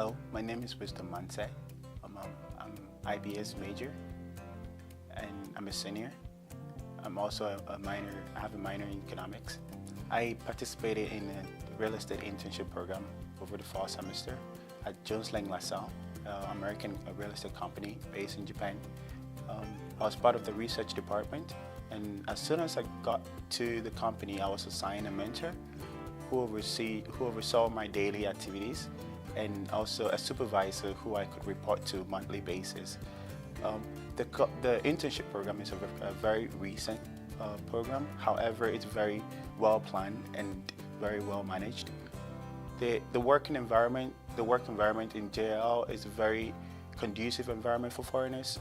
Hello, my name is Mr. Mantsey. I'm IBS major and I'm a senior. I'm also a minor, I have a minor in economics. I participated in a real estate internship program over the fall semester at Jones Lang LaSalle, American real estate company based in Japan. I was part of the research department, and as soon as I got to the company, I was assigned a mentor who oversaw my daily activities, and also a supervisor who I could report to monthly basis. The internship program is a very recent program. However, it's very well planned and very well managed. The work environment in JL is a very conducive environment for foreigners.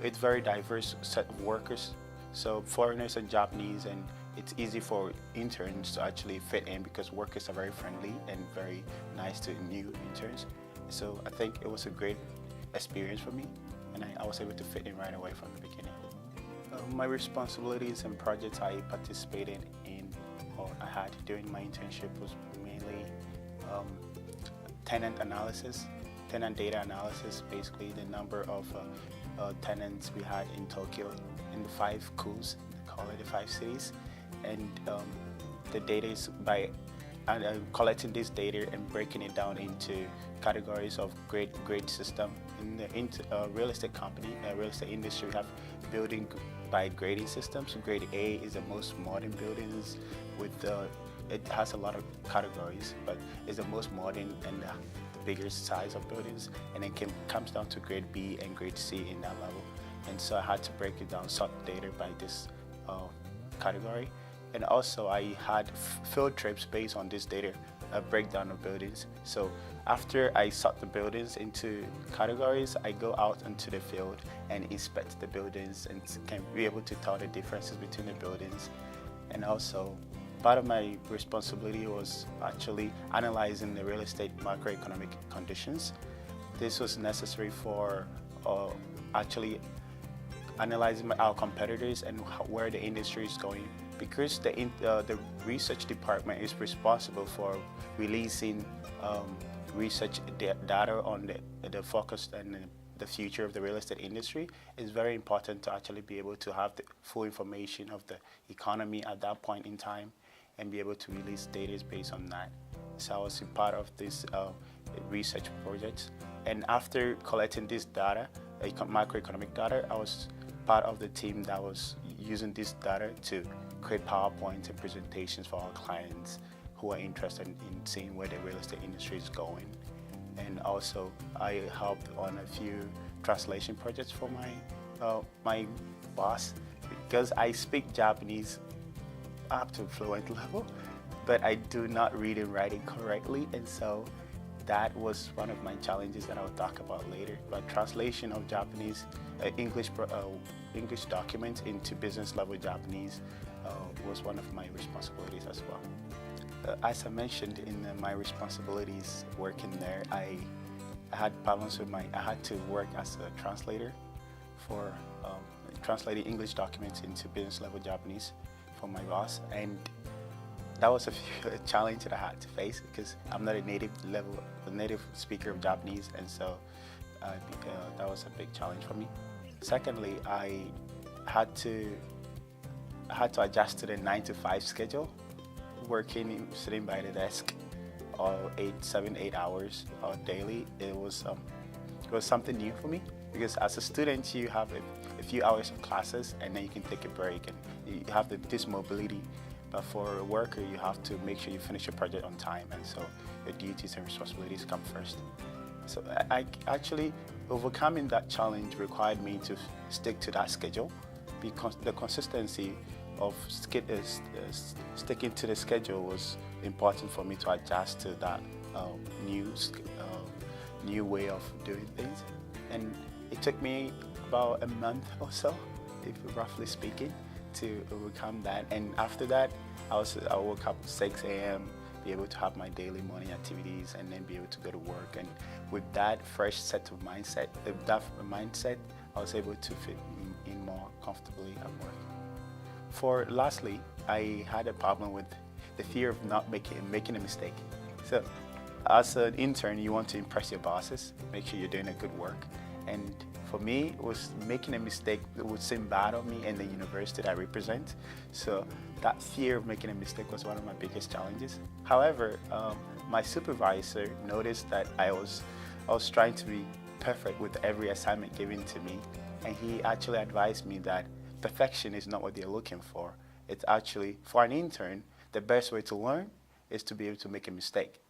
It's very diverse set of workers, so foreigners and Japanese, and it's easy for interns to actually fit in because workers are very friendly and very nice to new interns. So I think it was a great experience for me, and I was able to fit in right away from the beginning. My responsibilities and projects I participated in or I had during my internship was mainly tenant analysis, tenant data analysis, basically the number of tenants we had in Tokyo in the 5 KUs, they call it the 5 cities, and the data is by collecting this data and breaking it down into categories of grade system. In the real estate company, real estate industry, we have building by grading systems. So grade A is the most modern buildings with it has a lot of categories, but it's the most modern and the biggest size of buildings, and then comes down to grade B and grade C in that level. And so I had to break it down, sort data by this category. And also I had field trips based on this data, a breakdown of buildings. So after I sort the buildings into categories, I go out into the field and inspect the buildings and can be able to tell the differences between the buildings. And also part of my responsibility was actually analyzing the real estate macroeconomic conditions. This was necessary for actually analyzing our competitors and where the industry is going, because the research department is responsible for releasing research data on the focus and the future of the real estate industry. It's very important to actually be able to have the full information of the economy at that point in time and be able to release data based on that. So I was a part of this research project, and after collecting this data, macroeconomic data, I was part of the team that was using this data to create PowerPoints and presentations for our clients who are interested in seeing where the real estate industry is going. And also I helped on a few translation projects for my boss, because I speak Japanese up to fluent level, but I do not read and write it correctly, and so that was one of my challenges that I'll talk about later. But translation of Japanese, English documents into business level Japanese was one of my responsibilities as well. As I mentioned in my responsibilities working there, I had problems with I had to work as a translator for translating English documents into business level Japanese for my boss, and that was a challenge that I had to face because I'm not a native speaker of Japanese, and so that was a big challenge for me. Secondly, I had to adjust to the 9-to-5 schedule, sitting by the desk all 8 hours daily. It was something new for me, because as a student you have a few hours of classes and then you can take a break and you have this mobility. But for a worker, you have to make sure you finish your project on time, and so your duties and responsibilities come first. So I actually, overcoming that challenge required me to stick to that schedule, because the consistency of sticking to the schedule was important for me to adjust to that new way of doing things. And it took me about a month or so, if roughly speaking, to overcome that. And after that, I woke up at 6 a.m., be able to have my daily morning activities, and then be able to go to work. And with that fresh set of mindset, I was able to fit in more comfortably at work. Lastly, I had a problem with the fear of not making a mistake. So as an intern, you want to impress your bosses, make sure you're doing a good work. And for me, it was making a mistake that would seem bad on me in the university that I represent. So that fear of making a mistake was one of my biggest challenges. However, my supervisor noticed that I was trying to be perfect with every assignment given to me, and he actually advised me that perfection is not what they're looking for. It's actually, for an intern, the best way to learn is to be able to make a mistake.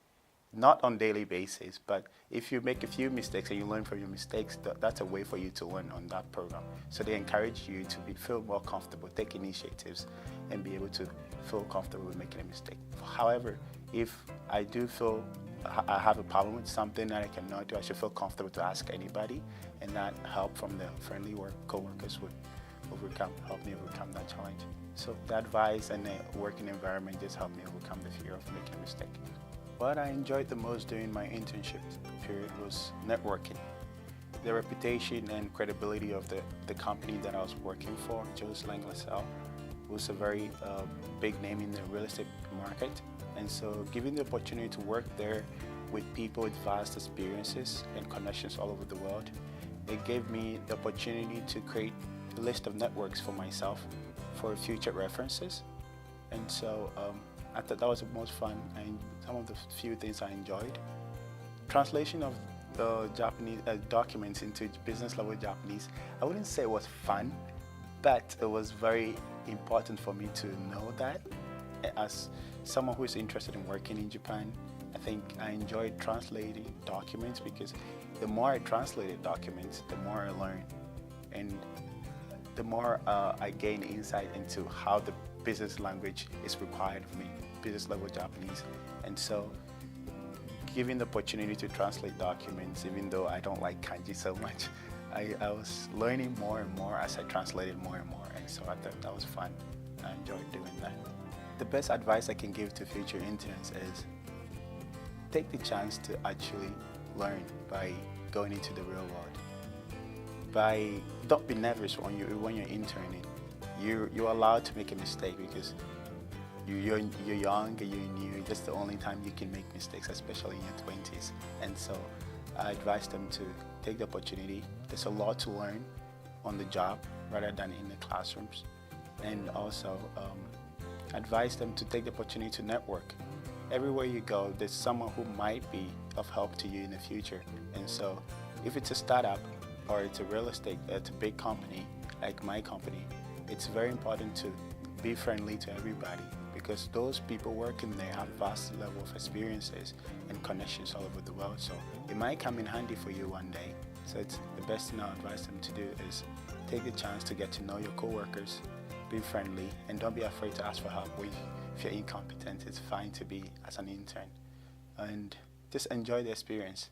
Not on a daily basis, but if you make a few mistakes and you learn from your mistakes, that's a way for you to learn on that program. So they encourage you to feel more comfortable, take initiatives, and be able to feel comfortable with making a mistake. However, if I do feel I have a problem with something that I cannot do, I should feel comfortable to ask anybody, and that help from the friendly co-workers would help me overcome that challenge. So the advice and the working environment just helped me overcome the fear of making a mistake. What I enjoyed the most during my internship period was networking. The reputation and credibility of the company that I was working for, Jones Lang LaSalle, was a very big name in the real estate market. And so given the opportunity to work there with people with vast experiences and connections all over the world, it gave me the opportunity to create a list of networks for myself for future references. And so I thought that was the most fun and some of the few things I enjoyed. Translation of the Japanese documents into business level Japanese, I wouldn't say it was fun, but it was very important for me to know that. As someone who is interested in working in Japan, I think I enjoyed translating documents because the more I translated documents, the more I learned, and the more I gain insight into how the business language is required of me, business level Japanese. And so given the opportunity to translate documents, even though I don't like kanji so much, I was learning more and more as I translated more and more, and so I thought that was fun. I enjoyed doing that. The best advice I can give to future interns is take the chance to actually learn by going into the real world. Don't be nervous when you're interning. You're allowed to make a mistake because you're young and you're new. That's the only time you can make mistakes, especially in your 20s. And so I advise them to take the opportunity. There's a lot to learn on the job rather than in the classrooms. And also advise them to take the opportunity to network. Everywhere you go, there's someone who might be of help to you in the future. And so if it's a startup or it's a real estate, it's a big company like my company, it's very important to be friendly to everybody because those people working there have vast level of experiences and connections all over the world. So it might come in handy for you one day. So it's the best thing I advise them to do is take the chance to get to know your coworkers, be friendly, and don't be afraid to ask for help. If you're incompetent, it's fine to be as an intern. And just enjoy the experience.